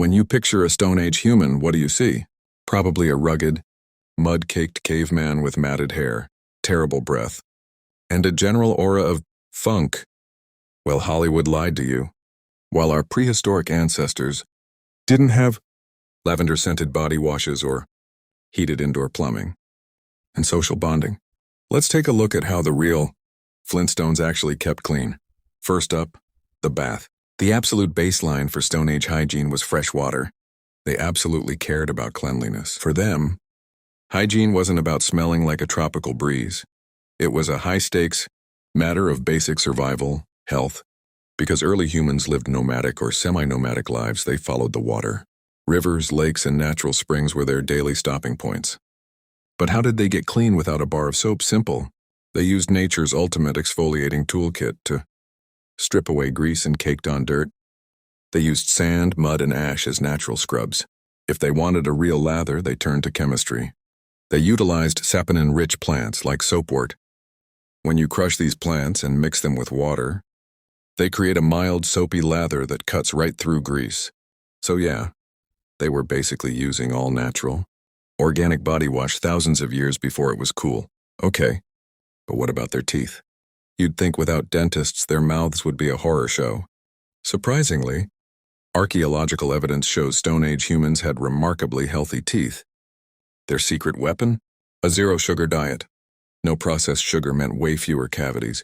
When you picture a Stone Age human, what do you see? Probably a rugged, mud-caked caveman with matted hair, terrible breath, and a general aura of funk. Well, Hollywood lied to you. While our prehistoric ancestors didn't have lavender-scented body washes or heated indoor plumbing and social bonding, let's take a look at how the real Flintstones actually kept clean. First up, the bath. The absolute baseline for Stone Age hygiene was fresh water. They absolutely cared about cleanliness. For them, hygiene wasn't about smelling like a tropical breeze. It was a high-stakes matter of basic survival, health. Because early humans lived nomadic or semi-nomadic lives, they followed the water. Rivers, lakes, and natural springs were their daily stopping points. But how did they get clean without a bar of soap? Simple. They used nature's ultimate exfoliating toolkit to strip away grease and caked-on dirt. They used sand, mud, and ash as natural scrubs. If they wanted a real lather, they turned to chemistry. They utilized saponin-rich plants like soapwort. When you crush these plants and mix them with water, they create a mild, soapy lather that cuts right through grease. So yeah, they were basically using all-natural, organic body wash thousands of years before it was cool. Okay, but what about their teeth? You'd think without dentists, their mouths would be a horror show. Surprisingly, archaeological evidence shows Stone Age humans had remarkably healthy teeth. Their secret weapon? A zero-sugar diet. No processed sugar meant way fewer cavities.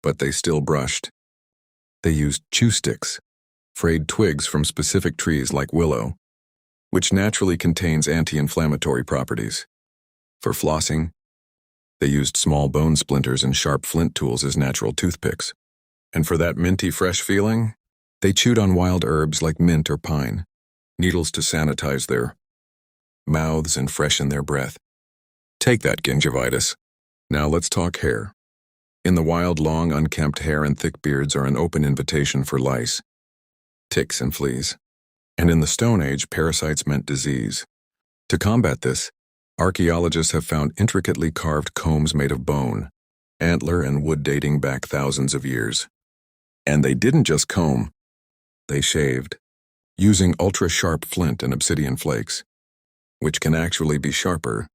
But they still brushed. They used chew sticks, frayed twigs from specific trees like willow, which naturally contains anti-inflammatory properties. For flossing, they used small bone splinters and sharp flint tools as natural toothpicks. And for that minty fresh feeling, they chewed on wild herbs like mint or pine, needles to sanitize their mouths and freshen their breath. Take that, gingivitis. Now let's talk hair. In the wild, long, unkempt hair and thick beards are an open invitation for lice, ticks, and fleas. And in the Stone Age, parasites meant disease. To combat this, archaeologists have found intricately carved combs made of bone, antler, and wood dating back thousands of years. And they didn't just comb, they shaved, using ultra-sharp flint and obsidian flakes, which can actually be sharper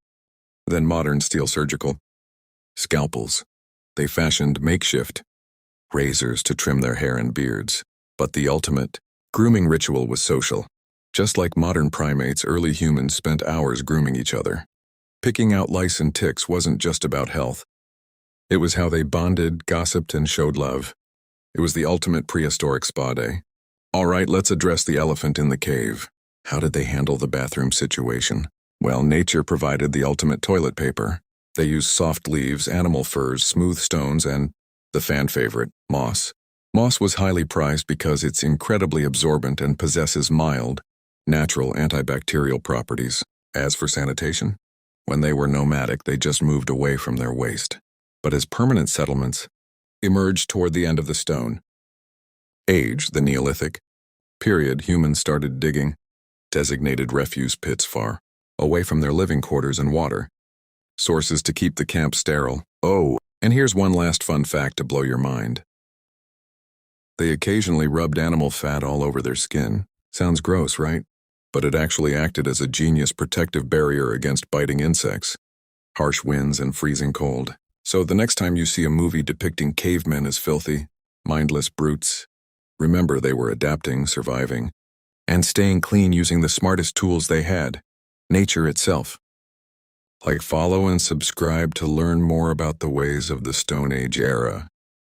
than modern steel surgical scalpels. They fashioned makeshift razors to trim their hair and beards. But the ultimate grooming ritual was social. Just like modern primates, early humans spent hours grooming each other. Picking out lice and ticks wasn't just about health. It was how they bonded, gossiped, and showed love. It was the ultimate prehistoric spa day. All right, let's address the elephant in the cave. How did they handle the bathroom situation? Well, nature provided the ultimate toilet paper. They used soft leaves, animal furs, smooth stones, and the fan favorite, moss. Moss was highly prized because it's incredibly absorbent and possesses mild, natural antibacterial properties. As for sanitation, when they were nomadic, they just moved away from their waste. But as permanent settlements emerged toward the end of the Stone Age, the Neolithic period, humans started digging designated refuse pits far away from their living quarters and water sources to keep the camp sterile. Oh, and here's one last fun fact to blow your mind. They occasionally rubbed animal fat all over their skin. Sounds gross, right? But it actually acted as a genius protective barrier against biting insects, harsh winds, and freezing cold. So the next time you see a movie depicting cavemen as filthy, mindless brutes, remember they were adapting, surviving, and staying clean using the smartest tools they had, nature itself. Like, follow and subscribe to learn more about the ways of the Stone Age era.